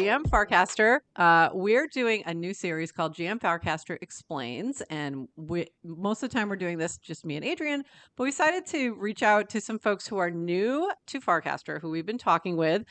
GM Farcaster. We're doing a new series called GM Farcaster Explains, and most of the time we're doing this just me and Adrian, but we decided to reach out to some folks who are new to Farcaster, who we've been talking with.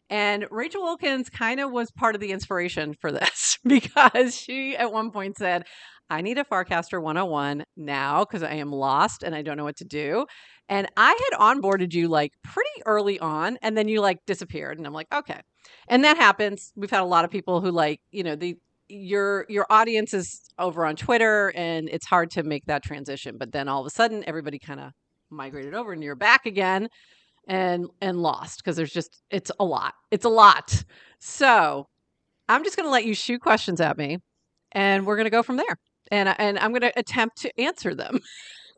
And Rachel Wilkins kind of was part of the inspiration for this because she at one point said, I need a Farcaster 101 now because I am lost and I don't know what to do. And I had onboarded you like pretty early on, and then you like disappeared. And I'm like, okay. And that happens. We've had a lot of people who like, your audience is over on Twitter and it's hard to make that transition. But then all of a sudden everybody kind of migrated over and you're back again and lost because it's a lot. It's a lot. So I'm just going to let you shoot questions at me and we're going to go from there. And I'm going to attempt to answer them.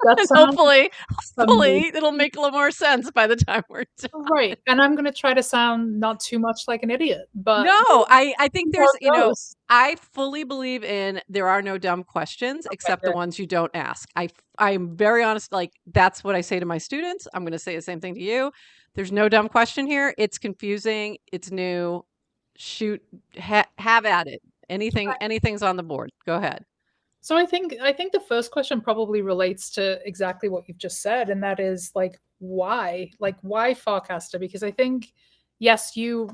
And hopefully it'll make a little more sense by the time we're done. Right. And I'm going to try to sound not too much like an idiot, but no, I think there's, I fully believe in there are no dumb questions except the ones you don't ask. I'm very honest. Like that's what I say to my students. I'm going to say the same thing to you. There's no dumb question here. It's confusing. It's new. Shoot, have at it. Anything's on the board. Go ahead. So I think the first question probably relates to exactly what you've just said, and that is like why Farcaster? Because I think, yes, you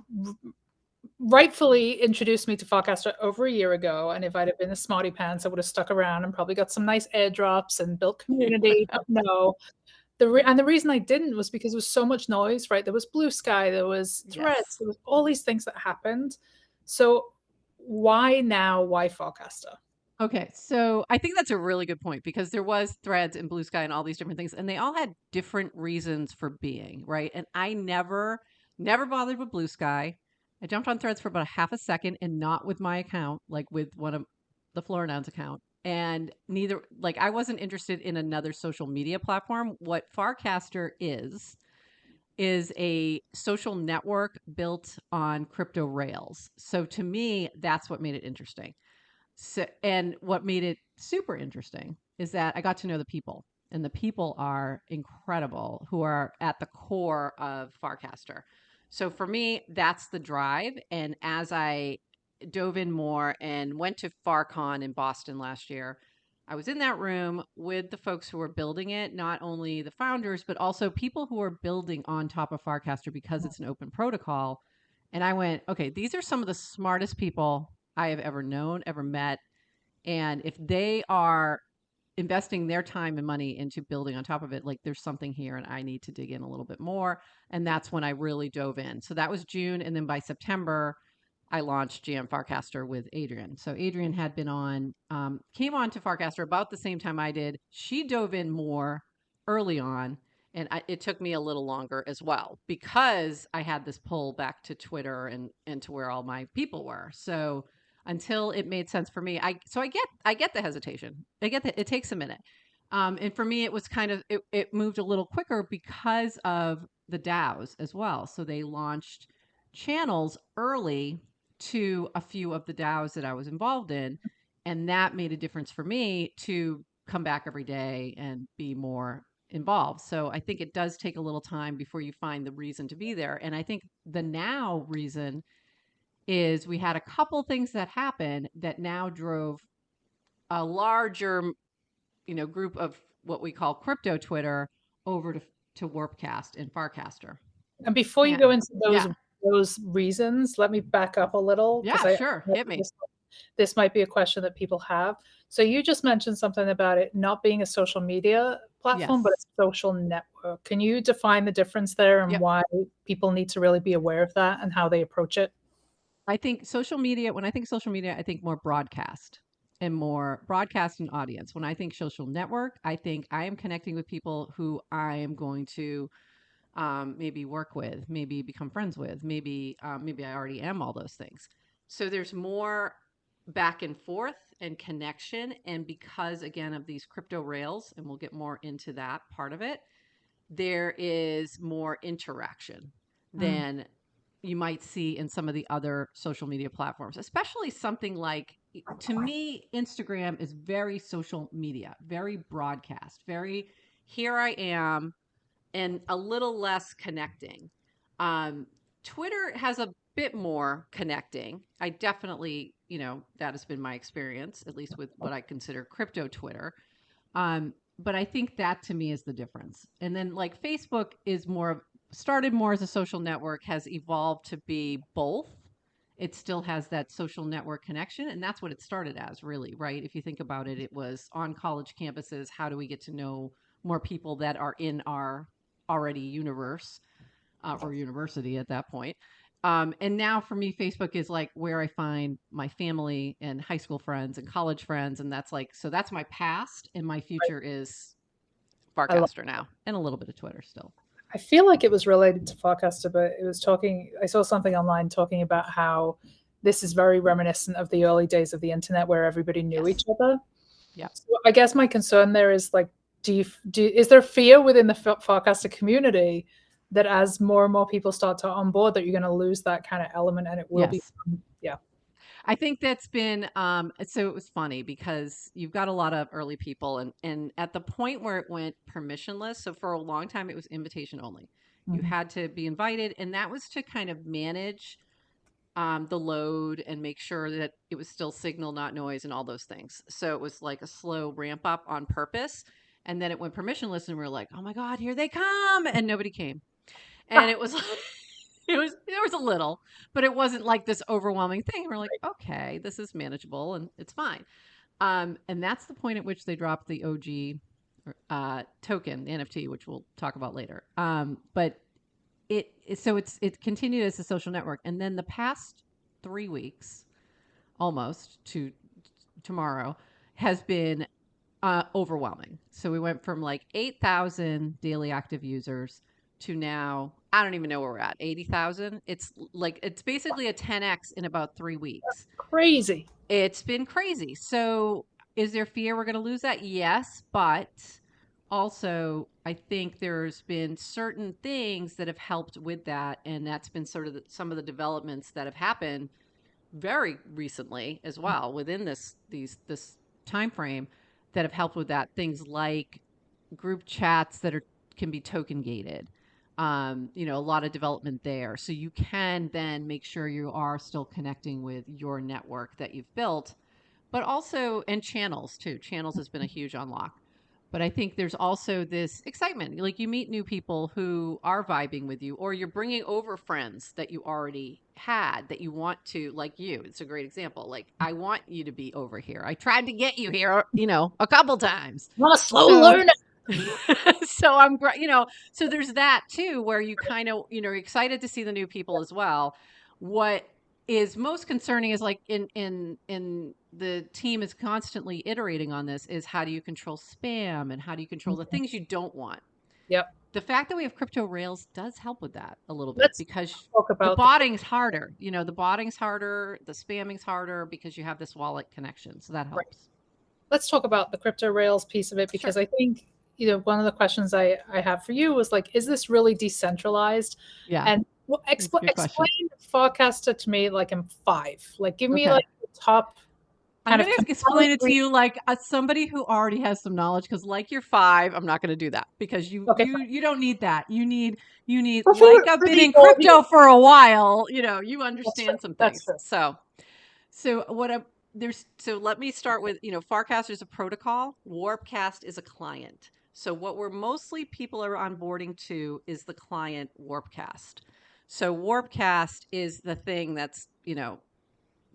rightfully introduced me to Farcaster over a year ago, and if I'd have been a smarty pants, I would have stuck around and probably got some nice airdrops and built community. But no, the reason I didn't was because there was so much noise, right? There was Blue Sky, there was Threads, there was all these things that happened. So why now? Why Farcaster? Okay, so I think that's a really good point because there was Threads and Blue Sky and all these different things, and they all had different reasons for being, right? And I never bothered with Blue Sky. I jumped on Threads for about a half a second and not with my account, like with one of the Florinon's account. And I wasn't interested in another social media platform. What Farcaster is a social network built on crypto rails. So to me, that's what made it interesting. So, and what made it super interesting is that I got to know the people, and the people are incredible who are at the core of Farcaster. So for me, that's the drive. And as I dove in more and went to FarCon in Boston last year, I was in that room with the folks who were building it, not only the founders, but also people who are building on top of Farcaster because it's an open protocol. And I went, okay, these are some of the smartest people I have ever known, ever met. And if they are investing their time and money into building on top of it, like there's something here and I need to dig in a little bit more. And that's when I really dove in. So that was June. And then by September, I launched GM Farcaster with Adrian. So Adrian had been came on to Farcaster about the same time I did. She dove in more early on. And it took me a little longer as well because I had this pull back to Twitter and to where all my people were. So until it made sense for me, I get the hesitation. I get that it takes a minute. And for me, it was kind of, it moved a little quicker because of the DAOs as well. So they launched channels early to a few of the DAOs that I was involved in. And that made a difference for me to come back every day and be more involved. So I think it does take a little time before you find the reason to be there. And I think the now reason is we had a couple things that happened that now drove a larger, group of what we call crypto Twitter over to Warpcast and Farcaster. And before you go into those reasons, let me back up a little. Yeah, sure. Hit me. This might be a question that people have. So you just mentioned something about it not being a social media platform, but a social network. Can you define the difference there and why people need to really be aware of that and how they approach it? I think social media, when I think social media, I think more broadcast and audience. When I think social network, I think I am connecting with people who I am going to maybe work with, maybe become friends with, maybe I already am all those things. So there's more back and forth and connection. And because, again, of these crypto rails, and we'll get more into that part of it, there is more interaction than you might see in some of the other social media platforms, especially something like, to me, Instagram is very social media, very broadcast, very here I am, and a little less connecting. Twitter has a bit more connecting. I definitely, that has been my experience, at least with what I consider crypto Twitter. But I think that to me is the difference. And then like Facebook is started more as a social network, has evolved to be both. It still has that social network connection, and that's what it started as, really, right? If you think about it, it was on college campuses. How do we get to know more people that are in our already universe, or university at that point? And now for me, Facebook is like where I find my family and high school friends and college friends. And that's like, so that's my past, and my future is I love. Farcaster now, and a little bit of Twitter still. I feel like it was related to Farcaster, but it was talking. I saw something online talking about how this is very reminiscent of the early days of the internet, where everybody knew Yes. each other. Yep. So I guess my concern there is like, is there fear within the Farcaster community that as more and more people start to onboard, that you're going to lose that kind of element, and it will be, Yes. yeah. I think that's been so it was funny because you've got a lot of early people, and at the point where it went permissionless, so for a long time it was invitation only. You Mhm. had to be invited, and that was to kind of manage the load and make sure that it was still signal, not noise, and all those things. So it was like a slow ramp up on purpose. And then it went permissionless, and we were like, oh my God, here they come. And nobody came. And it was like, there was a little, but it wasn't like this overwhelming thing. We're like, okay, this is manageable and it's fine. And that's the point at which they dropped the OG token, the NFT, which we'll talk about later. But it continued as a social network, and then the past 3 weeks, almost to tomorrow, has been overwhelming. So we went from like 8,000 daily active users to now, I don't even know where we're at, 80,000. It's basically a 10x in about 3 weeks. Crazy. It's been crazy. So is there fear we're going to lose that? Yes, but also I think there's been certain things that have helped with that, and that's been sort of some of the developments that have happened very recently as well within this time frame that have helped with that. Things like group chats that can be token gated. A lot of development there. So you can then make sure you are still connecting with your network that you've built, but also, and channels too. Channels has been a huge unlock. But I think there's also this excitement. Like you meet new people who are vibing with you, or you're bringing over friends that you already had that you want to, like you. It's a great example. Like, I want you to be over here. I tried to get you here, a couple times. I'm a slow So, learner. so I'm great, so there's that too, where you kind of, excited to see the new people as well. What is most concerning is like in the team is constantly iterating on this is how do you control spam and how do you control the things you don't want. Yep. The fact that we have crypto rails does help with that a little bit Let's because talk the about botting's harder. The botting's harder, the spamming's harder because you have this wallet connection. So that Right. helps. Let's talk about the crypto rails piece of it, because Sure. I think one of the questions I have for you was like, is this really decentralized? Yeah. And well, That's a good question. explain Farcaster to me like in 5. Like, give me Okay. like the top I'm kind going of to explain it to you like somebody who already has some knowledge, because like you're 5, I'm not going to do that because Okay, you don't need that. You need but like I've for been the in crypto audience, for a while, you that's true. understand some That's things. true. So what I there's so let me start with, Farcaster is a protocol, Warpcast is a client. So what we're mostly people are onboarding to is the client Warpcast. So Warpcast is the thing that's,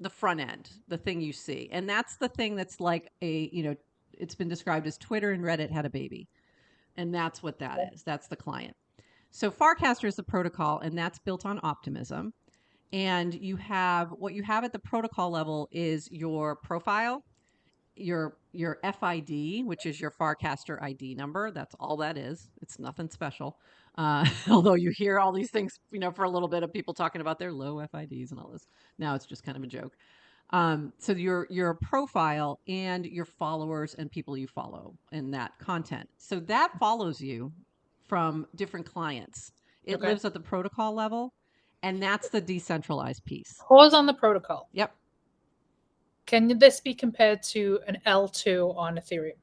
the front end, the thing you see. And that's the thing that's like it's been described as Twitter and Reddit had a baby. And that's what that is. That's the client. So Farcaster is the protocol, and that's built on optimism. And what you have at the protocol level is your profile, your FID, which is your Farcaster ID number. That's all that is. It's nothing special. Although you hear all these things, for a little bit of people talking about their low FIDs and all this. Now it's just kind of a joke. So your profile and your followers and people you follow in that content. So that follows you from different clients. It Okay. lives at the protocol level, and that's the decentralized piece. Pause on the protocol. Yep. Can this be compared to an L2 on Ethereum?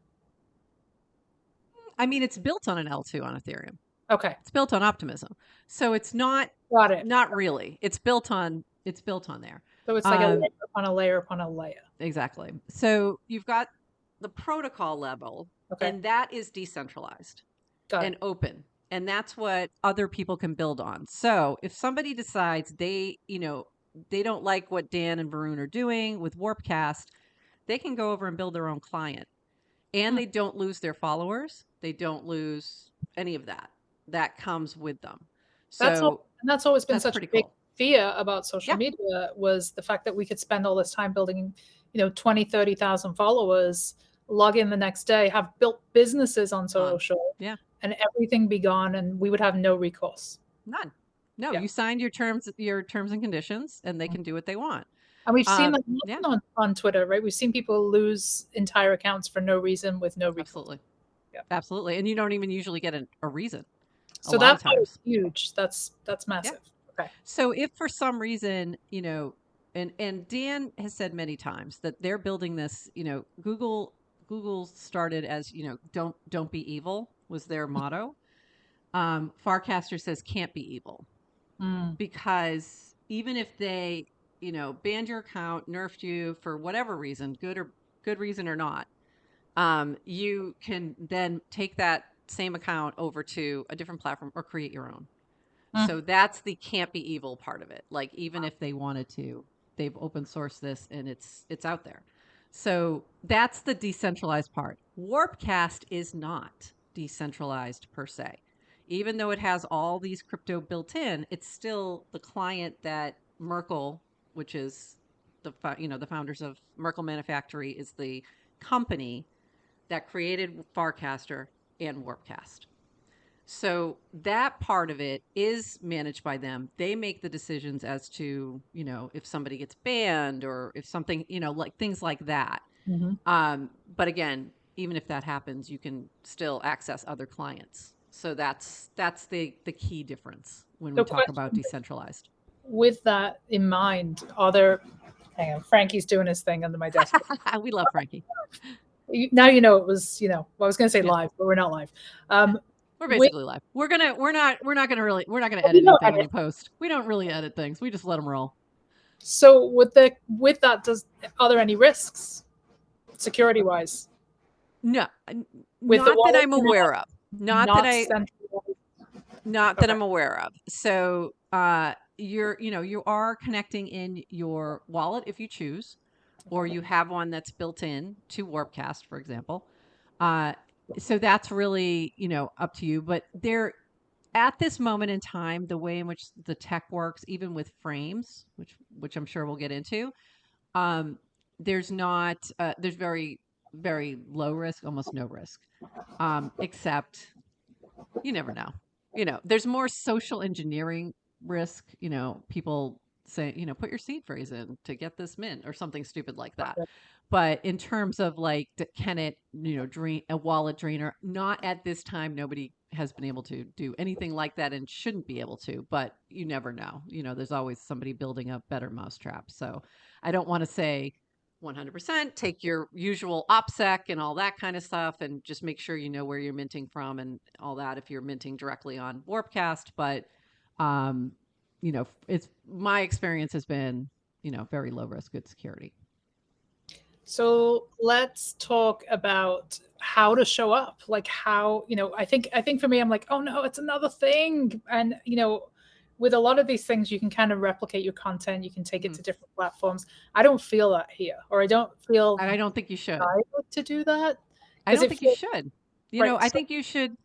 I mean, it's built on an L2 on Ethereum. Okay. It's built on optimism. So it's not Got it. not really. It's built on there. So it's like a layer upon a layer upon a layer. Exactly. So you've got the protocol level, Okay. and that is decentralized Got and it. open. And that's what other people can build on. So if somebody decides they don't like what Dan and Varun are doing with Warpcast, they can go over and build their own client. And they don't lose their followers. They don't lose any of that. That comes with them. So That's always been that's such a pretty big cool. fear about social Yeah. media, was the fact that we could spend all this time building, 20, 30,000 followers, log in the next day, have built businesses on social, Yeah. and everything be gone, and we would have no recourse. None. No, Yeah. you signed your terms and conditions, and they can do what they want. And we've seen that Yeah. on Twitter, right? We've seen people lose entire accounts for no reason with no recourse. Absolutely. Yeah. Absolutely. And you don't even usually get a reason. So that part is huge. That's massive. Yeah. Okay. So if for some reason, and Dan has said many times that they're building this, Google started as, don't be evil was their motto. Farcaster says can't be evil. Because even if they, banned your account, nerfed you for whatever reason, good reason or not, you can then take that same account over to a different platform or create your own. So that's the can't be evil part of it. Like even if they wanted to, they've open sourced this and it's out there. So that's the decentralized part. Warpcast is not decentralized per se. Even though it has all these crypto built in, it's still the client that Merkle, which is the founders of Merkle Manufactory, is the company that created Farcaster and Warpcast. So that part of it is managed by them. They make the decisions as to, if somebody gets banned or if something, like things like that. But again, even if that happens, you can still access other clients. So that's the key difference when we talk about decentralized. With that in mind, hang on, Frankie's doing his thing under my desk. We love Frankie. Now it was, well, I was going to say live, but we're not live. We're basically live. We're not gonna edit anything when we post. We don't really edit things. We just let them roll. So with that, are there any risks, security wise? No, not that I'm aware of. Not that I'm aware of. So you are connecting in your wallet if you choose, or you have one that's built in to Warpcast, for example. So that's really, up to you. But there, at this moment in time, the way in which the tech works, even with frames, which I'm sure we'll get into, there's very, very low risk, almost no risk, except you never know. There's more social engineering risk. People say, put your seed phrase in to get this mint or something stupid like that. But in terms of like, can it, drain a wallet drainer? Not at this time. Nobody has been able to do anything like that and shouldn't be able to, but you never know. There's always somebody building a better mousetrap. So I don't want to say 100% take your usual OPSEC and all that kind of stuff and just make sure you know where you're minting from and all that if you're minting directly on Warpcast. But, it's my experience has been, very low risk, good security. So let's talk about how to show up. Like how, I think for me, I'm like, oh no, it's another thing. And, with a lot of these things, you can kind of replicate your content. You can take it to different platforms. I don't feel that here, or I don't think you should to do that. I don't think you should. I think you should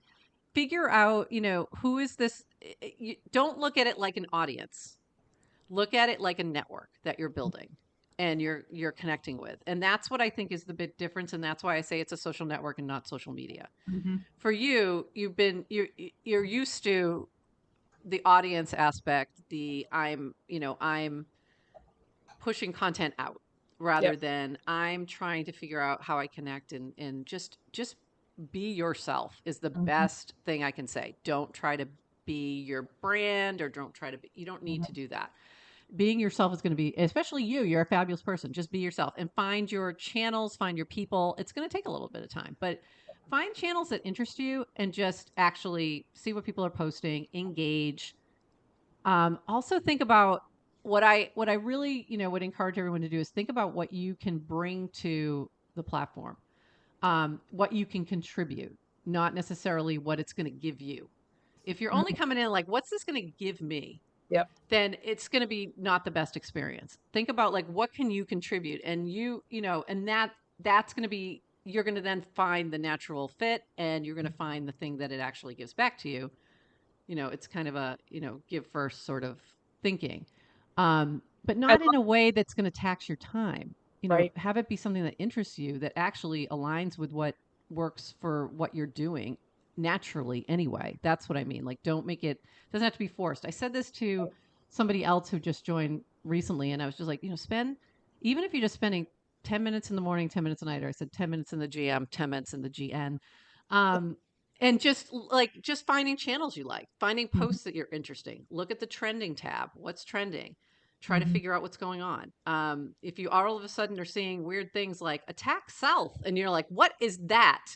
figure out, who is this? Don't look at it like an audience. Look at it like a network that you're building and you're connecting with. And that's what I think is the big difference. And that's why I say it's a social network and not social media. For you, you're used to the audience aspect, I'm pushing content out rather than I'm trying to figure out how I connect and just be yourself is the best thing I can say. Don't try to be your brand or don't try to be, you don't need to do that. Being yourself is going to be, especially you're a fabulous person. Just be yourself and find your channels, find your people. It's going to take a little bit of time, but find channels that interest you and just actually see what people are posting, engage. Also think about what I really, would encourage everyone to do is think about what you can bring to the platform. What you can contribute, not necessarily what it's going to give you. If you're only Mm, coming in like, what's this going to give me? yep. Then it's going to be not the best experience. Think about like, what can you contribute? And and that's going to be, you're going to then find the natural fit, and you're going to find the thing that it actually gives back to you. It's kind of a, give first sort of thinking. But I not in a way that's going to tax your time. right. Have it be something that interests you, that actually aligns with what works for what you're doing naturally anyway. That's what I mean. Like, don't make it, doesn't have to be forced. I said this to somebody else who just joined recently, and I was just like, even if you're just spending 10 minutes in the morning, 10 minutes at night, or I said 10 minutes in the GM, 10 minutes in the GN. Um, and just finding channels you like, finding Mhm, posts that you're interesting. Look at the trending tab. What's trending? Try to mhm, figure out what's going on. If you all of a sudden are seeing weird things like attack South, and you're like, what is that?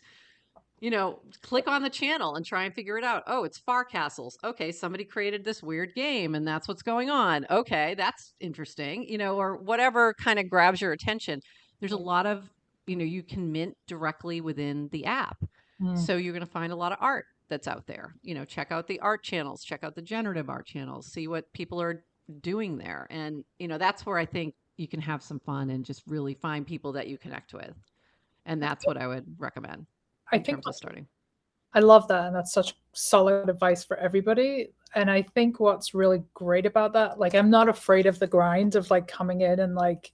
Click on the channel and try and figure it out. Oh, it's Farcastles. Okay, somebody created this weird game and that's what's going on. Okay, that's interesting, or whatever kind of grabs your attention. There's a right. lot of, you can mint directly within the app. Mm, So you're going to find a lot of art that's out there. Check out the art channels, check out the generative art channels, see what people are doing there. And, that's where I think you can have some fun and just really find people that you connect with. And that's what I would recommend I in think terms of starting. I love that, and that's such solid advice for everybody. And I think what's really great about that, like I'm not afraid of the grind of like coming in and like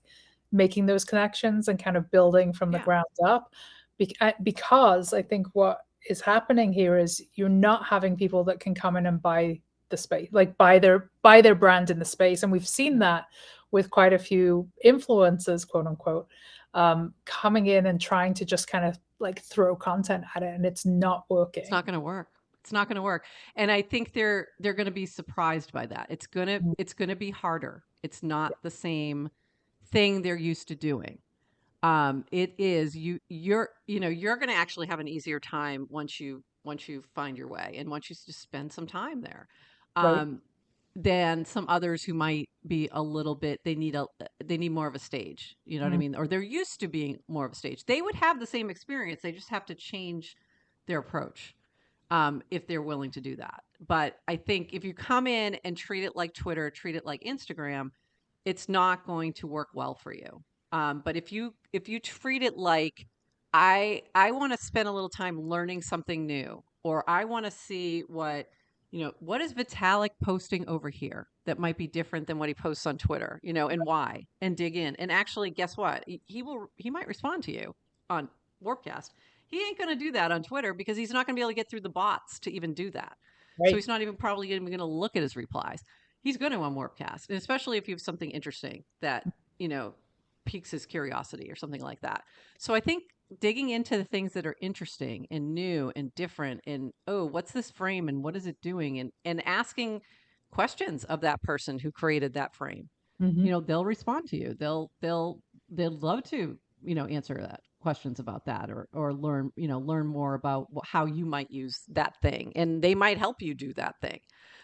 making those connections and kind of building from the Yeah. ground up, because I think what is happening here is you're not having people that can come in and buy the space, like buy their brand in the space, and we've seen that with quite a few influencers, quote unquote, coming in and trying to just kind of like throw content at it, and it's not It's working. not gonna work. It's not gonna work. And I think they're gonna be surprised by that. It's gonna be harder. It's not the same thing they're used to doing. It is you're gonna actually have an easier time once you find your way and once you just spend some time there. Right. Um, than some others who might be a little bit, they need more of a stage, you know what I Mm, mean? Or they're used to being more of a stage. They would have the same experience. They just have to change their approach, if they're willing to do that. But I think if you come in and treat it like Twitter, treat it like Instagram, it's not going to work well for you. But if you treat it like, I want to spend a little time learning something new, or I want to see what is Vitalik posting over here that might be different than what he posts on Twitter, and why, and dig in. And actually, guess what? He might respond to you on Warpcast. He ain't going to do that on Twitter because he's not going to be able to get through the bots to even do that. So right. he's not even probably even going to look at his replies. He's going to on Warpcast, and especially if you have something interesting that you know piques his curiosity or something like that. So I think digging into the things that are interesting and new and different, and oh, what's this frame and what is it doing, and asking questions of that person who created that frame. Hmm. They'll respond to you. They'll love to answer that questions about that, or learn more about how you might use that thing, and they might help you do that thing.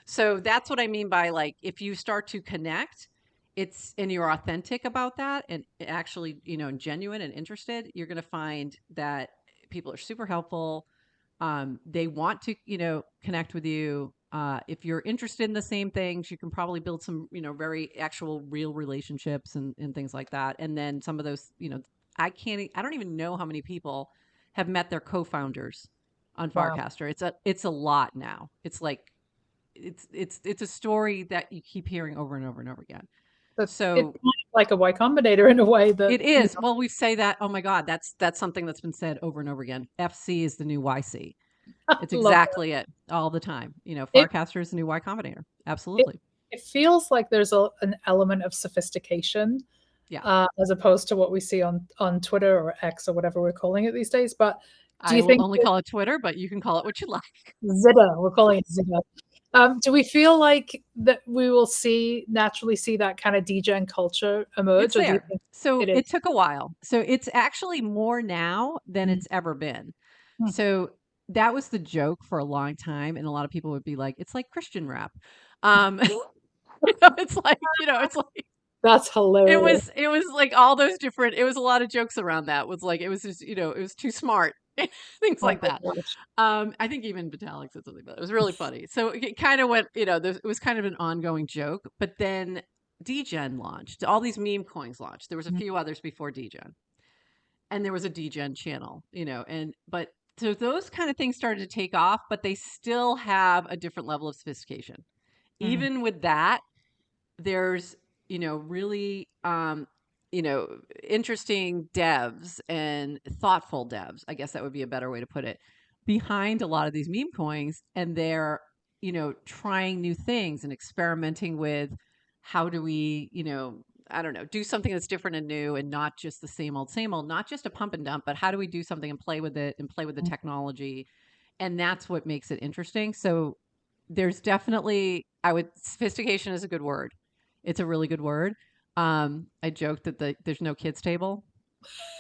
So that's what I mean by, like, if you start to connect, and you're authentic about that, and actually genuine and interested, you're going to find that people are super helpful. They want to connect with you. If you're interested in the same things, you can probably build some very actual real relationships, and things like that. And then some of those, I don't even know how many people have met their co-founders on Wow. Farcaster. It's a lot now. It's like it's a story that you keep hearing over and over and over again. It's So kind of like a Y Combinator in a way that it is. Well, we say that. Oh my God, that's something that's been said over and over again. FC is the new YC. It's love exactly it, all the time. it. Farcaster is the new Y Combinator. It Absolutely. it feels like there's an element of sophistication, Yeah. as opposed to what we see on Twitter or X or whatever we're calling it these days. But do I you will think only call it Twitter, but you can call it what you like. Zeta, we're calling it Zeta? Do we feel like that we will naturally see that kind of degen culture It's emerge, or do you there. think So it is? it took a while. So it's actually more now than Mm, it's ever been. Hmm. So that was the joke for a long time, and a lot of people would be like, "It's like Christian rap." It's like, it's like That's hilarious. it was like all those different it was a lot of jokes around that. Was like it was just, it was too smart. Things Oh like my that. gosh. I think even Vitalik said something about it. It was really funny. So it kind of went, it was kind of an ongoing joke, but then DGen launched. All these meme coins launched. There was a Mm, few others before DGen. And there was a DGen channel, but so those kind of things started to take off, but they still have a different level of sophistication. mm, Even with that, there's, really, you know, interesting devs and thoughtful devs, I guess that would be a better way to put it, behind a lot of these meme coins. And they're, trying new things and experimenting with how do we, I don't know, do something that's different and new and not just the same old, not just a pump and dump, but how do we do something and play with it and play with the mm. technology? And that's what makes it interesting. So there's definitely, sophistication is a good word. It's a really good word. I joked that there's no kids table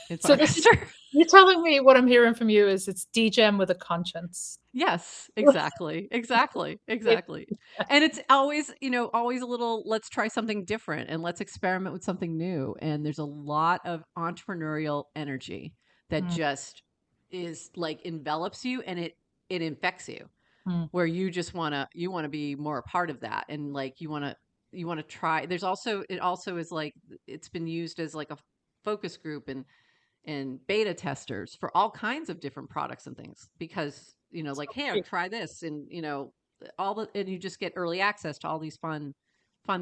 in So this is Farcaster. you're telling me what I'm hearing from you is it's DGEM with a conscience. Yes, exactly, exactly, It, exactly. And it's always, always a little, let's try something different and let's experiment with something new. And there's a lot of entrepreneurial energy that mm, just is like envelops you, and it infects you, mm, where you want to be more a part of that, and like you want to try. There's also, it also is like, it's been used as like a focus group and beta testers for all kinds of different products and things, because like, here, great. try this, and and you just get early access to all these fun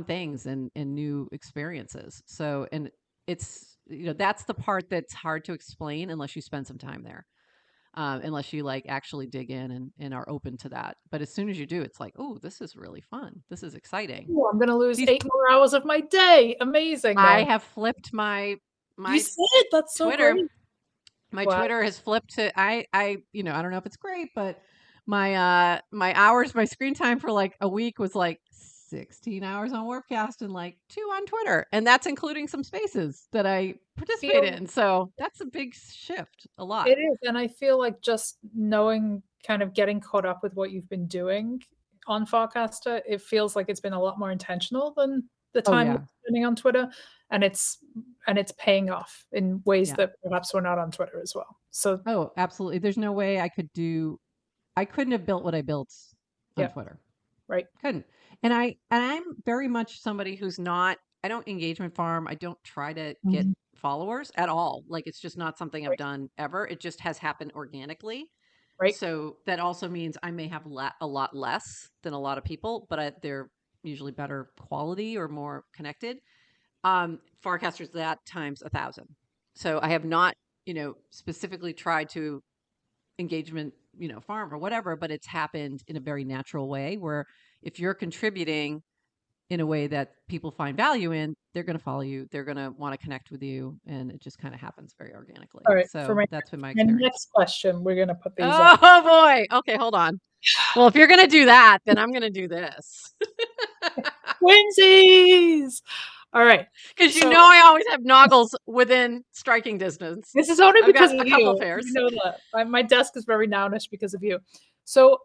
things and new experiences. So, and it's, that's the part that's hard to explain unless you spend some time there, unless you like actually dig in and are open to that. But as soon as you do, it's like, oh, this is really fun. This is exciting. Ooh, I'm gonna lose These 8 more hours of my day. Amazing. I No. have flipped You my said that's so Twitter. great. My Wow. Twitter has flipped to, I don't know if it's great, but my hours, my screen time for like a week was like 16 hours on Warpcast and like 2 on Twitter, and that's including some spaces that I participate Feel in. So that's a big shift, a lot. it is, and I feel like just knowing kind of getting caught up with what you've been doing on Farcaster, it feels like it's been a lot more intentional than the Oh time you're yeah, spending on Twitter, and it's paying off in ways yeah. that perhaps we're not on Twitter as well. So, Oh, absolutely. There's no way I couldn't have built what I built on yeah, Twitter. right. Couldn't. And I'm very much somebody who's not, I don't engagement farm. I don't try to get Mhm. followers at all. Like, it's just not something I've Right, done ever. It just has happened organically. right. So that also means I may have a lot less than a lot of people, but they're usually better quality or more connected. Farcaster's that times 1,000. So I have not, specifically tried to engagement, farm or whatever, but it's happened in a very natural way, where if you're contributing in a way that people find value in, they're going to follow you, they're going to want to connect with you, and it just kind of happens very organically. All right, for So my that's been my my experience. next question, we're gonna put these up. Oh boy. Okay, hold on. Well, if you're going to do that, then I'm going to do this. Twinsies! All right. Because So I always have noggles within striking distance. this is only I've because got of a couple you. You pairs. know that. My desk is very nounish because of you. So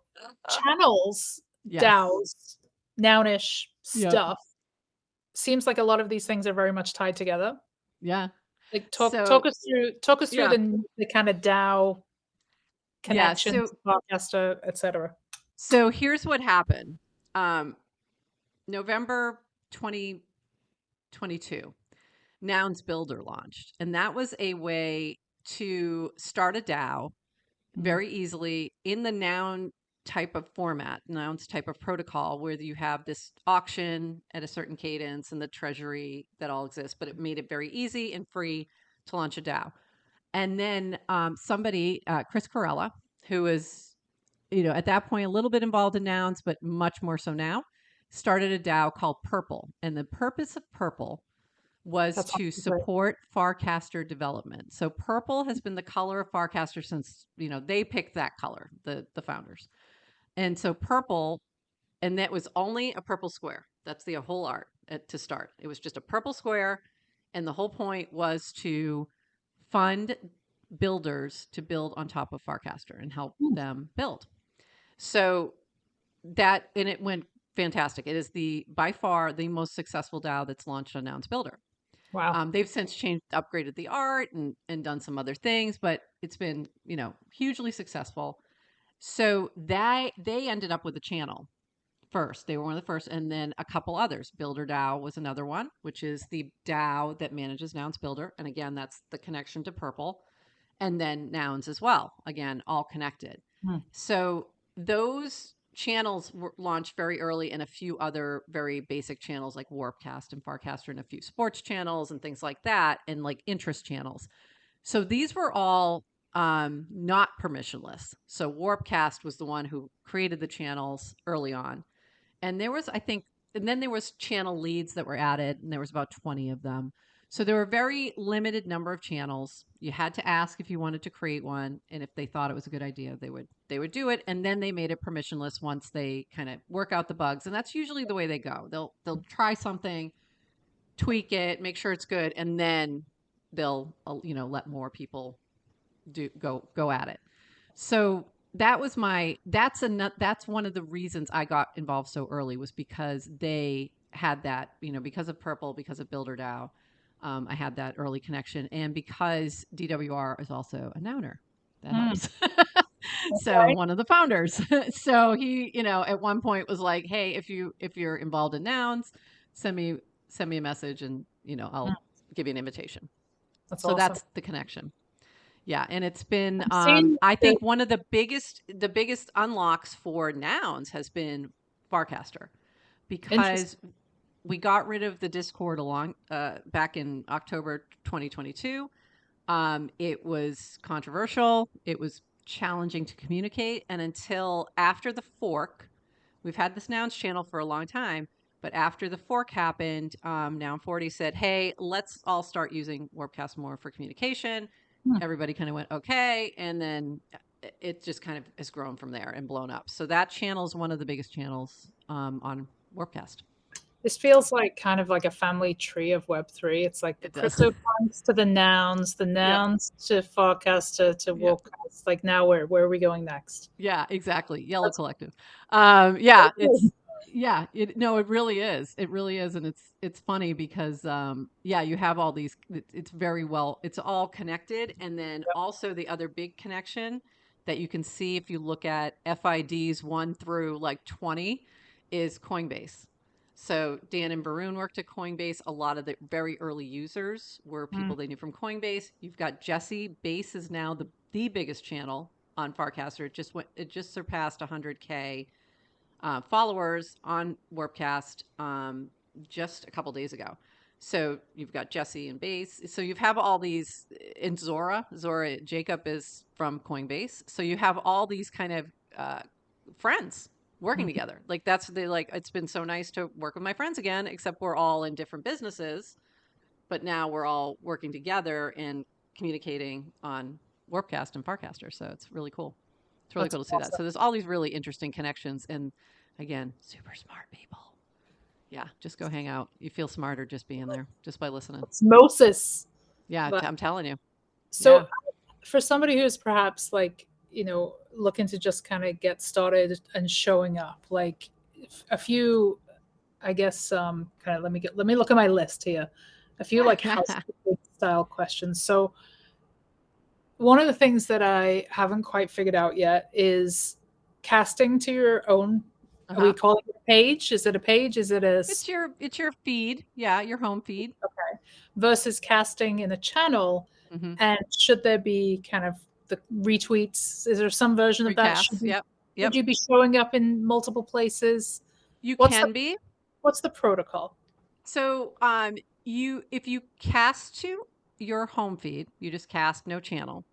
channels, Yes. DAOs, nounish Yep. stuff. Seems like a lot of these things are very much tied together. Yeah. Like So, talk us through yeah. the kind of DAO Yeah. connections, podcaster, etc. So here's what happened. Um, November 2022, Nouns Builder launched, and that was a way to start a DAO Mm, very easily in the noun type of format, nouns type of protocol, where you have this auction at a certain cadence and the treasury that all exists, but it made it very easy and free to launch a DAO. And then somebody, Chris Corella, who is, at that point a little bit involved in nouns, but much more so now, started a DAO called Purple. And the purpose of Purple was that's to great. support Farcaster development. So purple has been the color of Farcaster since, they picked that color, the founders. And so purple, and that was only a purple square. That's the whole art to start. It was just a purple square, and the whole point was to fund builders to build on top of Farcaster and help Hmm. them build. So that, and it went fantastic. It is by far the most successful DAO that's launched on Nouns Builder. Wow. They've since upgraded the art and done some other things, but it's been, hugely successful. So they ended up with a channel first. They were one of the first, and then a couple others. Builder DAO was another one, which is the DAO that manages Nouns Builder. And again, that's the connection to Purple. And then Nouns as well. Again, all connected. Hmm. So those channels were launched very early, and a few other very basic channels like Warpcast and Farcaster and a few sports channels and things like that, and like interest channels. So these were all not permissionless. So Warpcast was the one who created the channels early on. And there was, I think, and then there was channel leads that were added, and there was about 20 of them. So there were a very limited number of channels. You had to ask if you wanted to create one, and if they thought it was a good idea, they would do it. And then they made it permissionless once they kind of work out the bugs, and that's usually the way they go. They'll try something, tweak it, make sure it's good, and then they'll let more people go at it. So that's one of the reasons I got involved so early, was because they had that, because of Purple, because of Builder DAO. I had that early connection, and because DWR is also a Nouner, that Hmm. helps. So Okay. one of the founders. So he, at one point was like, "Hey, if you're involved in Nouns, send me a message, and Hmm. I'll give you an invitation." That's So awesome. that's the connection. Yeah, and it's been, I've seen I the think one of the biggest unlocks for Nouns has been Farcaster, interest. because we got rid of the Discord back in October 2022. It was controversial. It was challenging to communicate, and until after the fork, we've had this Nouns channel for a long time. But after the fork happened, Noun 40 said, "Hey, let's all start using Warpcast more for communication." Hmm. Everybody kind of went, "Okay," and then it just kind of has grown from there and blown up. So that channel is one of the biggest channels on Warpcast. This feels like kind of like a family tree of Web3. It's like the It does. CryptoPunks to the Yep. nouns to Farcaster to Yep. Warpcast. Like now where are we going next? Yeah, exactly. Yellow That's Collective. so Yeah, cool. no, it really is. It really is, and it's funny because yeah, you have all these. It's very well. It's all connected, and then also the other big connection that you can see if you look at FIDs 1 through like 20 is Coinbase. So Dan and Barun worked at Coinbase. A lot of the very early users were Hmm. people they knew from Coinbase. You've got Jesse. Base is now the biggest channel on Farcaster. It just surpassed 100K followers on Warpcast just a couple days ago. So you've got Jesse and Base. So you have all these in Zora Jacob is from Coinbase. So you have all these kind of friends working Hmm. together. Like it's been so nice to work with my friends again, except we're all in different businesses, but now we're all working together and communicating on Warpcast and Farcaster. So it's really cool. It's really That's cool to see that. awesome. So there's all these really interesting connections, and again, super smart people. Yeah, just go hang out. You feel smarter just being there, just by listening. Osmosis. Yeah, But I'm telling you. so Yeah. for somebody who's perhaps like, looking to just kind of get started and showing up, like a few, I guess, kind of let me look at my list here. A few like housekeeping style questions. So one of the things that I haven't quite figured out yet is casting to your own. Are we Uh-huh. calling it a page? Is it a page? Is it It's your feed. Yeah, your home feed. okay, versus casting in a channel? Mm-hmm. And should there be kind of the retweets? Is there some version of that? Recasts. Yep. Should Yep. you be showing up in multiple places? You What's the can be. what's the protocol? So, if you cast to your home feed, you just cast no channel.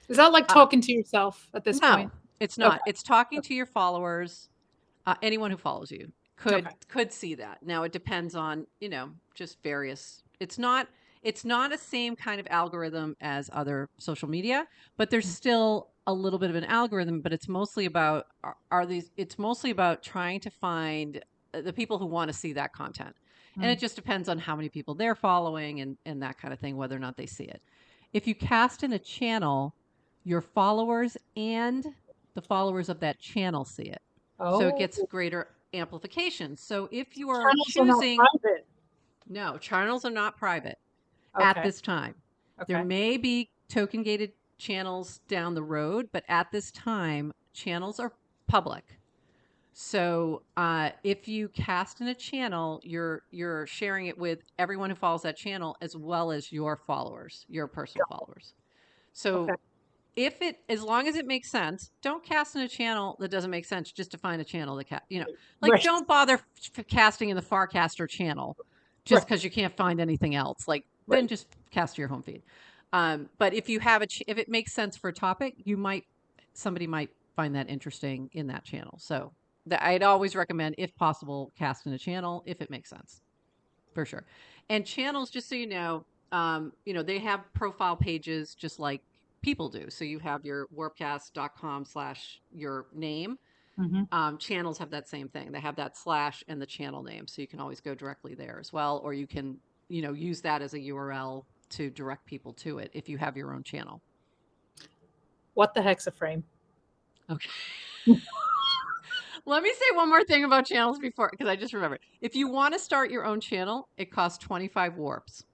Is that like Uh, talking to yourself at this no, point? it's Okay. not. It's talking to your followers. Anyone who follows you could Okay. could see that. Now it depends on, just various. It's not a same kind of algorithm as other social media, but there's still a little bit of an algorithm, but it's mostly about are these it's mostly about trying to find the people who want to see that content. And Mm. it just depends on how many people they're following and that kind of thing, whether or not they see it. If you cast in a channel, your followers and the followers of that channel see it. So it Oh, gets greater amplification. So if you are channels are not choosing, private. no, channels are not private at Okay. this time. There Okay. may be token gated channels down the road, but at this time, channels are public. So if you cast in a channel, you're sharing it with everyone who follows that channel as well as your followers, your personal followers. Okay. So if it, as long as it makes sense, don't cast in a channel that doesn't make sense just to find a channel that like Right. don't bother casting in the Farcaster channel just Right. because you can't find anything else. Like then Right. just cast your home feed. But if you have if it makes sense for a topic, somebody might find that interesting in that channel. So I'd always recommend, if possible, cast in a channel if it makes sense, for sure. And channels, just so they have profile pages just like people do. So you have your warpcast.com/ your name. Hmm. Channels have that same thing. They have that slash and the channel name. So you can always go directly there as well, or you can, use that as a URL to direct people to it if you have your own channel. What the heck's a frame? Okay. Let me say one more thing about channels before, because I just remembered. If you want to start your own channel, it costs 25 warps.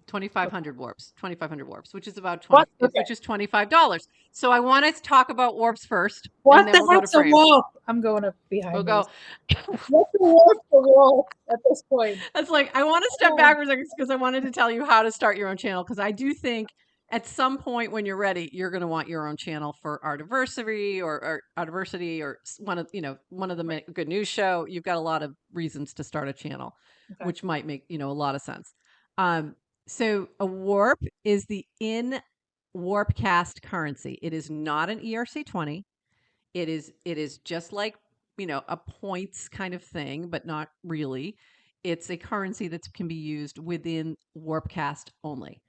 2500 warps, 2500 warps, which is about What? 20, Okay. which is $25. So I want to talk about warps first, and What then the we'll go to heck's a frames. warp? I'm going up We'll behind go. these. What's a warp for warp at this point? It's like, I want to step Oh, backwards because I wanted to tell you how to start your own channel, because I do think at some point when you're ready, you're going to want your own channel for Artiversity or Artiversity or one of the good news show. You've got a lot of reasons to start a channel, okay. which might make, a lot of sense. Um, so a warp is the in Warpcast currency. It is not an ERC20. It is just like, a points kind of thing, but not really. It's a currency that can be used within Warpcast only. Okay.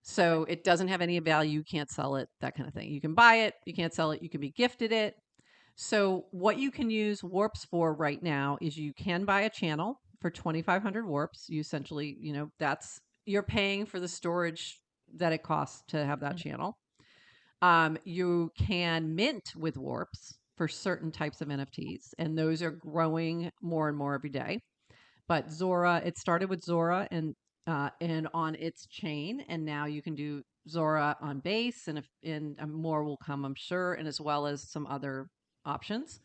So it doesn't have any value, you can't sell it, that kind of thing. You can buy it, you can't sell it, you can be gifted it. So what you can use warps for right now is you can buy a channel for 2500 warps. You essentially, you're paying for the storage that it costs to have that Mhm. channel. You can mint with warps for certain types of NFTs, and those are growing more and more every day. But Zora, it started with Zora and on its chain, and now you can do Zora on base, and more will come, I'm sure, and as well as some other options.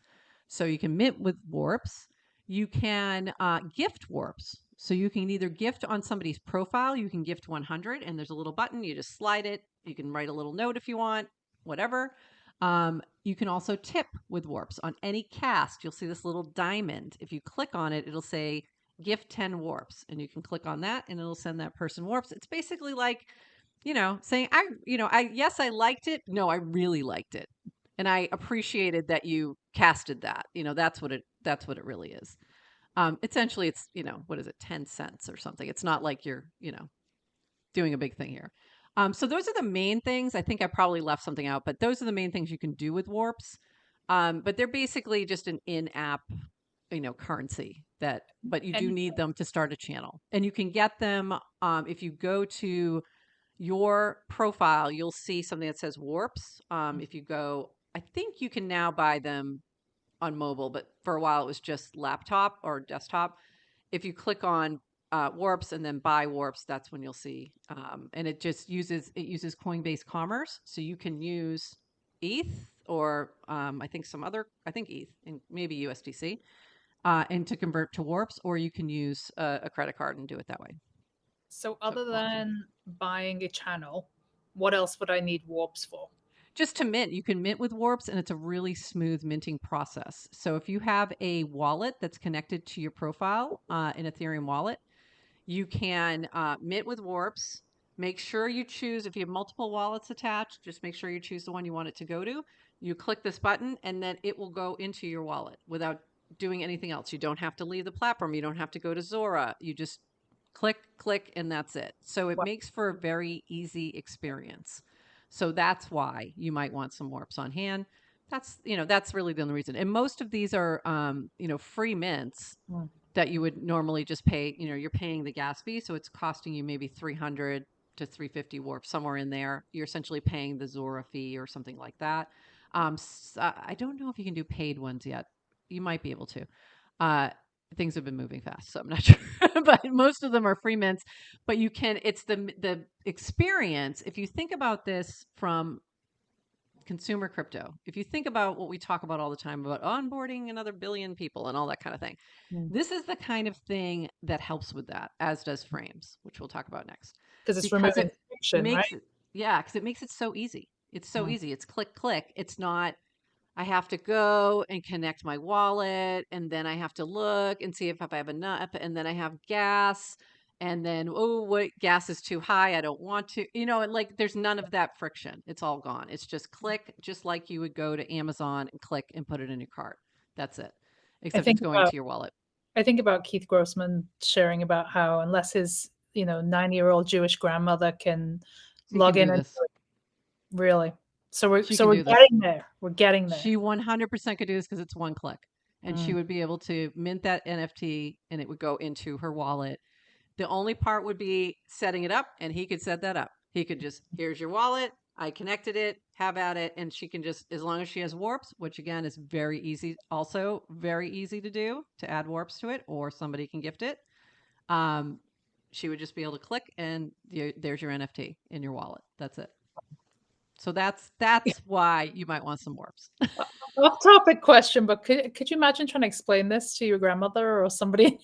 So you can mint with warps. You can gift warps. So you can either gift on somebody's profile, you can gift 100, and there's a little button, you just slide it. You can write a little note if you want, whatever. You can also tip with warps. On any cast, you'll see this little diamond. If you click on it, it'll say gift 10 warps, and you can click on that and it'll send that person warps. It's basically like, saying, yes, I liked it. No, I really liked it. And I appreciated that you casted that. That's what it really is. Essentially it's, what is it, 10 cents or something. It's not like you're, doing a big thing here. So those are the main things. I think I probably left something out, but those are the main things you can do with warps. But they're basically just an in-app, currency but you do And need them to start a channel. And you can get them if you go to your profile, you'll see something that says warps. If you go, I think you can now buy them on mobile, but for a while it was just laptop or desktop. If you click on warps and then buy warps, that's when you'll see. And it uses Coinbase Commerce, so you can use ETH or I think ETH and maybe USDC, and to convert to warps, or you can use a credit card and do it that way. so, So other option. than buying a channel, what else would I need warps for? Just to mint, you can mint with warps, and it's a really smooth minting process. So if you have a wallet that's connected to your profile, an Ethereum wallet, you can mint with warps. Make sure you choose, if you have multiple wallets attached, just make sure you choose the one you want it to go to. You click this button, and then it will go into your wallet without doing anything else. You don't have to leave the platform. You don't have to go to Zora. You just click, and that's it. So it What? makes for a very easy experience. So that's why you might want some warps on hand. That's really the only reason. And most of these are, free mints Mm. that you would normally just pay. You're paying the gas fee, so it's costing you maybe 300 to 350 warp, somewhere in there. You're essentially paying the Zora fee or something like that. I don't know if you can do paid ones yet. You might be able to. Uh, things have been moving fast, so I'm not sure. But most of them are free mints. But you can. It's the experience. If you think about this from consumer crypto, if you think about what we talk about all the time about onboarding another billion people and all that kind of thing, this is the kind of thing that helps with that, as does Frames, which we'll talk about next, Because it's because removing it friction, right? makes it, yeah, because it makes it so easy. It's so easy. It's click, click. It's not, I have to go and connect my wallet, and then I have to look and see if I have enough, and then I have gas, and then, oh, what gas is too high, I don't want to, and like there's none of that friction. It's all gone. It's just click, just like you would go to Amazon and click and put it in your cart. That's it. I Except it's think going about to your wallet. I think about Keith Grossman sharing about how unless his 90-year-old Jewish grandmother can She log can in do and this. really, so we're She so can we're do this. getting there. We're getting there. She 100% could do this because it's one click. And she Mm. would be able to mint that NFT and it would go into her wallet. The only part would be setting it up, and he could set that up. He could just, here's your wallet. I connected it, have at it. And she can just, as long as she has warps, which again is very easy, also very easy to do, to add warps to it, or somebody can gift it. Um, she would just be able to click and there's your NFT in your wallet. That's it. So that's why you might want some warps. Off topic question, but could you imagine trying to explain this to your grandmother or somebody?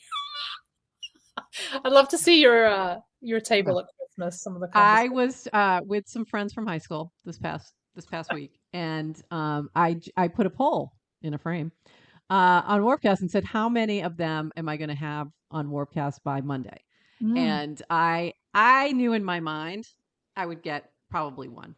I'd love to see your table at Christmas. Some of the I conversations. was with some friends from high school this past week, and I put a poll in a frame on Warpcast and said, how many of them am I going to have on Warpcast by Monday? Mm. And I knew in my mind I would get probably one.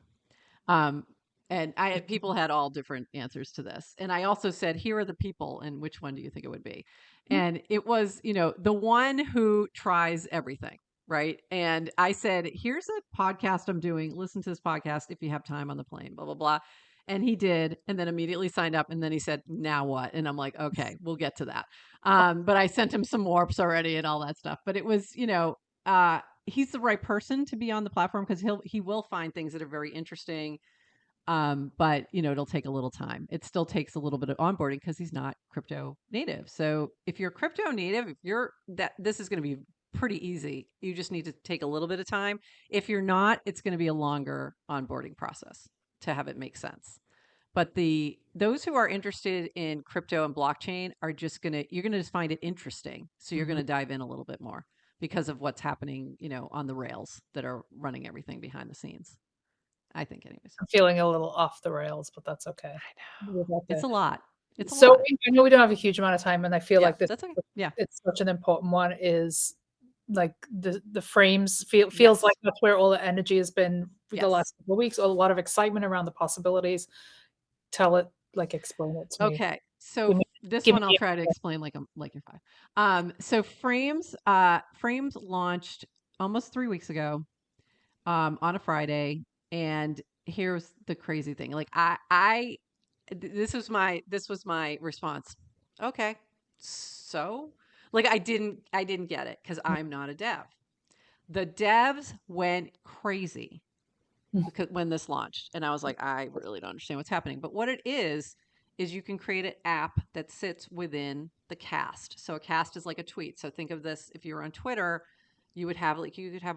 Um, and people had all different answers to this. And I also said, here are the people, and which one do you think it would be? And it was, the one who tries everything, right? And I said, here's a podcast I'm doing. Listen to this podcast if you have time on the plane, blah, blah, blah. And he did, and then immediately signed up. And then he said, now what? And I'm like, okay, we'll get to that. But I sent him some warps already and all that stuff. But it was, he's the right person to be on the platform because he will find things that are very interesting. But it'll take a little time. It still takes a little bit of onboarding because he's not crypto native. So if you're crypto native, this is going to be pretty easy. You just need to take a little bit of time. If you're not, it's going to be a longer onboarding process to have it make sense. But those who are interested in crypto and blockchain are you're gonna just find it interesting. So you're gonna dive in a little bit more because of what's happening, on the rails that are running everything behind the scenes. I think, anyways. I'm feeling a little off the rails, but that's okay. I know We'll get it's there. a lot. It's a So lot. I know we don't have a huge amount of time, and I feel Yeah, like this that's okay. Yeah. it's such an important one. Is like the frames feels Yes. like that's where all the energy has been for the Yes. last couple of weeks. A lot of excitement around the possibilities. Tell it, like explain it to me. Okay. So Give me, this give me one I'll try to explain like you're five. So Frames launched almost 3 weeks ago, on a Friday. And here's the crazy thing. Like this was my response. Okay. So like I didn't get it because I'm not a dev. The devs went crazy because when this launched, and I was like, I really don't understand what's happening. But what it is you can create an app that sits within the cast. So a cast is like a tweet. So think of this: if you're on Twitter, you could have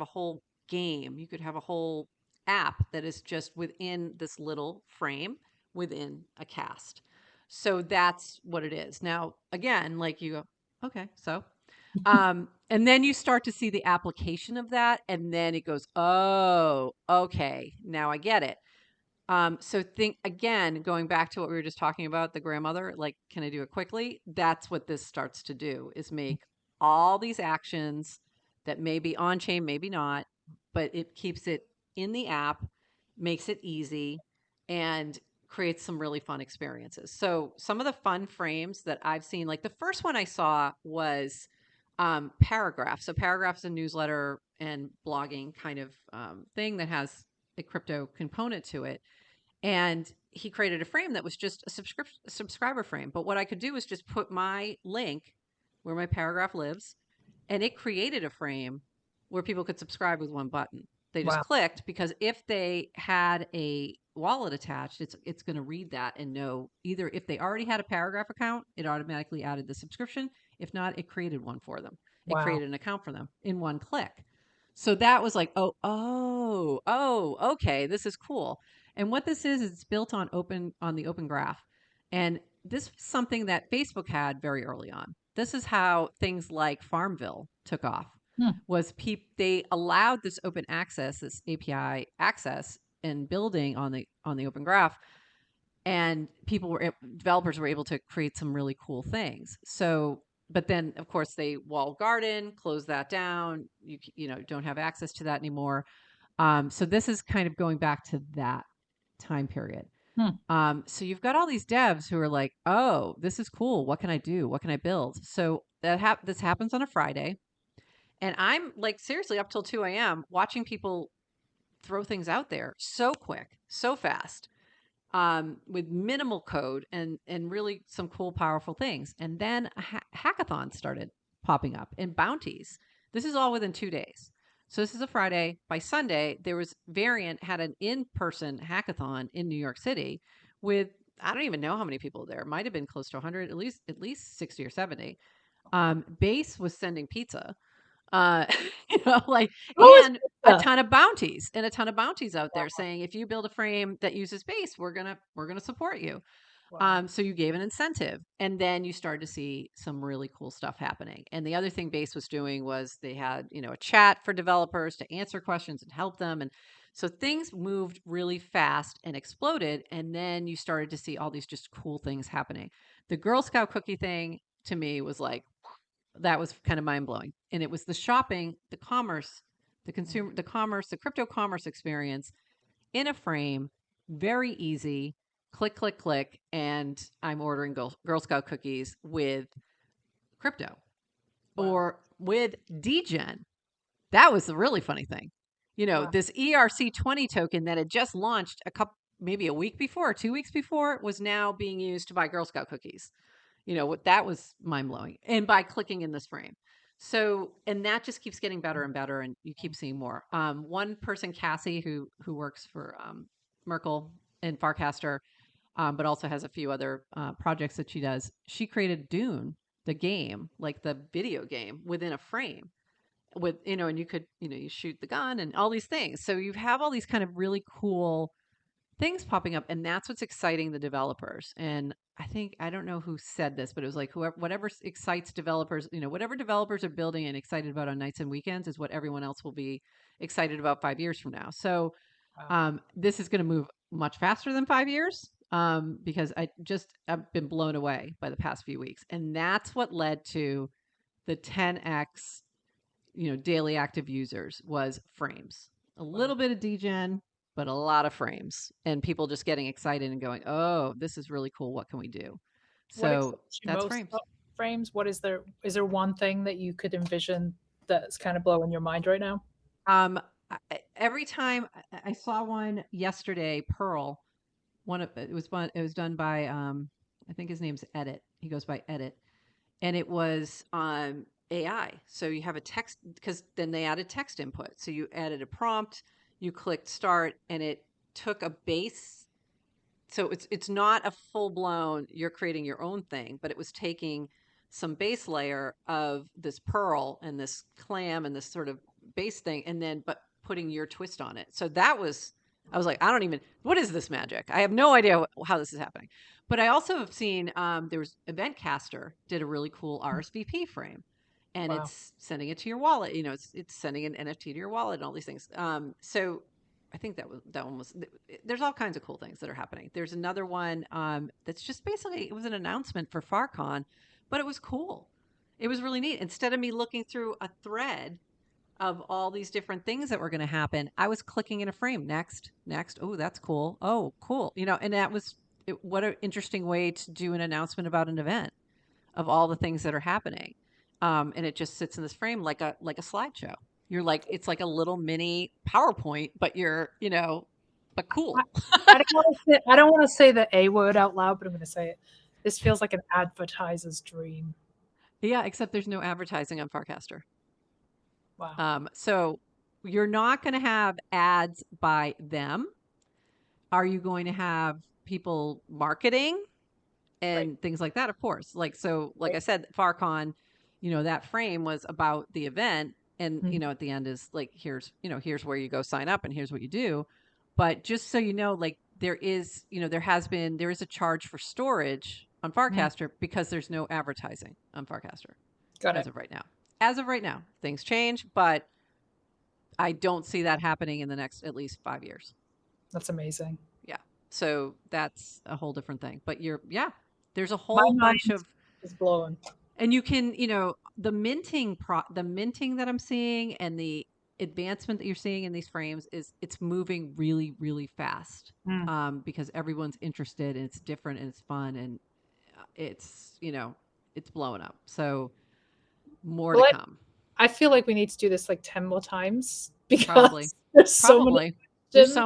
a whole game, you could have a whole app that is just within this little frame within a cast. So that's what it is. Now, again, like you go, okay, so and then you start to see the application of that, and then it goes, oh, okay, now I get it. So think again, going back to what we were just talking about, the grandmother, like, can I do it quickly? That's what this starts to do, is make all these actions that may be on chain, maybe not, but it keeps it in the app, makes it easy, and creates some really fun experiences. So some of the fun frames that I've seen, like the first one I saw was Paragraph. So Paragraph is a newsletter and blogging kind of thing that has a crypto component to it. And he created a frame that was just a subscriber frame. But what I could do was just put my link where my paragraph lives, and it created a frame where people could subscribe with one button. They just Wow. clicked, because if they had a wallet attached, it's going to read that and know, either if they already had a Paragraph account, it automatically added the subscription. If not, it created one for them. It Wow. created an account for them in one click. So that was like, okay, this is cool. And what this is, it's built on the Open Graph. And this was something that Facebook had very early on. This is how things like Farmville took off. Hmm. Was they allowed this open access, this API access, and building on the Open Graph, and developers were able to create some really cool things. So, but then of course they walled garden, closed that down. You know, don't have access to that anymore. So this is kind of going back to that time period. Hmm. So you've got all these devs who are like, oh, this is cool. What can I do? What can I build? So this happens on a Friday. And I'm like, seriously, up till 2 a.m. watching people throw things out there so quick, so fast, with minimal code, and really some cool, powerful things. And then hackathons started popping up, and bounties. This is all within 2 days. So this is a Friday. By Sunday, there was Variant had an in-person hackathon in New York City with, I don't even know how many people there. It might have been close to 100, at least 60 or 70. Base was sending pizza. Uh, like, How is and a that? ton of bounties out there saying, if you build a frame that uses base, we're gonna support you. Wow. So you gave an incentive, and then you started to see some really cool stuff happening. And the other thing Base was doing was they had, a chat for developers to answer questions and help them. And so things moved really fast and exploded. And then you started to see all these just cool things happening. The Girl Scout cookie thing to me was like, that was kind of mind blowing. And it was the shopping, the commerce, the consumer, the commerce, the crypto commerce experience in a frame, very easy. Click, click, click, and I'm ordering Girl Scout cookies with crypto Wow. or with DGen. That was the really funny thing. Wow. This ERC20 token that had just launched maybe a week before, 2 weeks before, was now being used to buy Girl Scout cookies. What that was mind blowing. And by clicking in this frame. So, and that just keeps getting better and better, and you keep seeing more. One person, Cassie, who works for Merkle and Farcaster, but also has a few other projects that she does. She created Dune, the game, like the video game, within a frame. And you could, you shoot the gun and all these things. So you have all these kind of really cool things popping up, and that's what's exciting the developers. And I don't know who said this, but it was like, whatever excites developers, whatever developers are building and excited about on nights and weekends is what everyone else will be excited about 5 years from now. So Wow. this is going to move much faster than 5 years, because I've been blown away by the past few weeks. And that's what led to the 10x, daily active users was frames. A Wow. little bit of degen, but a lot of frames, and people just getting excited and going, "Oh, this is really cool. What can we do?" What So excites you that's most frames. about frames? Is there one thing that you could envision that's kind of blowing your mind right now? Um, every time I saw one yesterday, Pearl. It was done by I think his name's Edit. He goes by Edit, and it was AI. So you have a text, because then they added text input. So you added a prompt, you clicked start, and it took a base. So it's not a full blown, you're creating your own thing, but it was taking some base layer of this pearl and this clam and this sort of base thing, and then but putting your twist on it. So I was like, I don't even, what is this magic? I have no idea how this is happening. But I also have seen, there was Eventcaster did a really cool RSVP frame, and Wow. it's sending it to your wallet. It's sending an NFT to your wallet and all these things. So I think that one was. There's all kinds of cool things that are happening. There's another one that's just basically, it was an announcement for FarCon, but it was cool. It was really neat. Instead of me looking through a thread of all these different things that were going to happen, I was clicking in a frame. Next, next. Oh, that's cool. Oh, cool. And that was what an interesting way to do an announcement about an event, of all the things that are happening. And it just sits in this frame like a slideshow. You're like, it's like a little mini PowerPoint, but but I, cool. I don't want to say the A word out loud, but I'm going to say it. This feels like an advertiser's dream. Yeah, except there's no advertising on Farcaster. Wow. So, you're not going to have ads by them. Are you going to have people marketing and things like that? Of course. Like I said, FarCon, that frame was about the event, and at the end is like, here's where you go sign up and here's what you do. But just so you know, like there is a charge for storage on Farcaster because there's no advertising on Farcaster as of right now. As of right now, things change, but I don't see that happening in the next at least 5 years. That's amazing. Yeah. So that's a whole different thing. But there's a whole bunch of is blowing. And you can, the minting that I'm seeing and the advancement that you're seeing in these frames it's moving really, really fast. Because everyone's interested and it's different and it's fun and it's blowing up. So more to come. I feel like we need to do this like 10 more times because there's so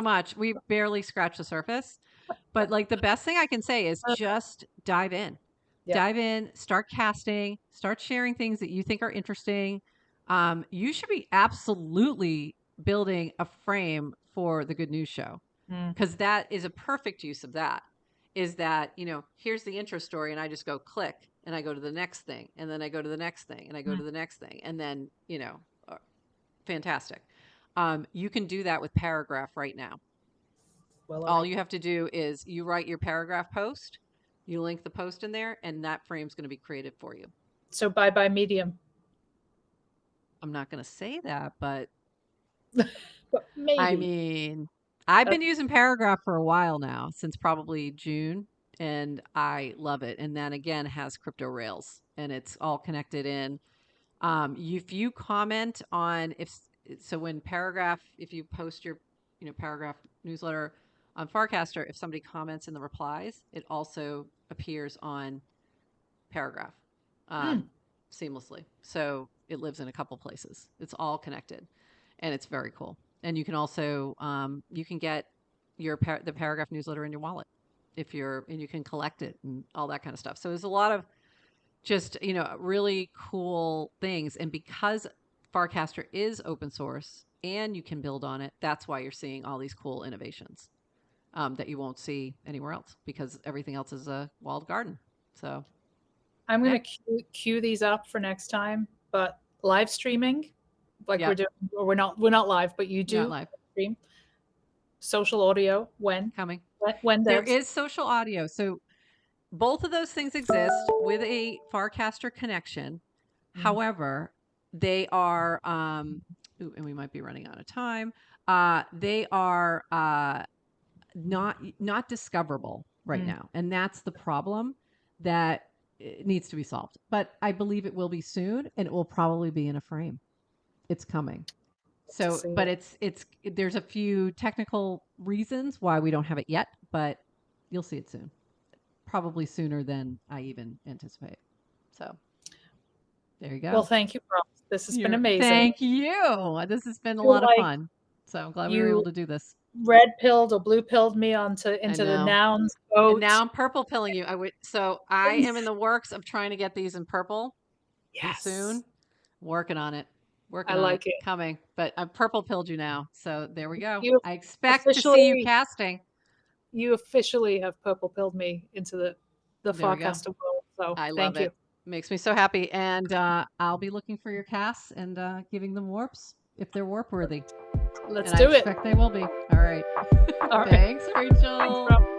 much. We barely scratched the surface. But like the best thing I can say is just dive in. Yeah. Dive in, start casting, start sharing things that you think are interesting. You should be absolutely building a frame for the Good News Show because that is a perfect use of that. Is that, here's the intro story and I just go click and I go to the next thing and then I go to the next thing and I go to the next thing and then, fantastic. You can do that with Paragraph right now. Well, all you have to do is you write your Paragraph post. You link the post in there, and that frame's going to be created for you. So bye-bye Medium. I'm not going to say that, but maybe. I mean, I've been using Paragraph for a while now, since probably June, and I love it. And then again, has crypto rails, and it's all connected in. If you comment on when Paragraph, if you post your Paragraph newsletter on Farcaster, if somebody comments in the replies, it also appears on Paragraph seamlessly. So it lives in a couple places. It's all connected, and it's very cool. And you can also you can get the Paragraph newsletter in your wallet and you can collect it and all that kind of stuff. So there's a lot of just really cool things, and because Farcaster is open source and you can build on it, that's why you're seeing all these cool innovations. That you won't see anywhere else because everything else is a walled garden. So I'm going to queue these up for next time, but live streaming, we're doing, or we're not live, but you do live stream social audio when there is social audio. So both of those things exist with a Farcaster connection. However, they are, and we might be running out of time. They are, not discoverable right now. And that's the problem that needs to be solved. But I believe it will be soon, and it will probably be in a frame. It's coming. So, but there's a few technical reasons why we don't have it yet, but you'll see it soon. Probably sooner than I even anticipate. So there you go. Well, thank you, Ross. This has been amazing. Thank you. This has been a lot of fun. So I'm glad we were able to do this. Red pilled or blue pilled me into the nouns boat. And now I'm purple pilling you. I am in the works of trying to get these in purple. Yes. Soon. Working on it. I like it. Coming. But I've purple pilled you now. So there we go. I expect to see you casting. You officially have purple pilled me into the Farcaster world. So I love it. Makes me so happy. And I'll be looking for your casts and giving them warps if they're warp worthy. Let's do it. I expect they will be. All right. Thanks, Rachel. Thanks,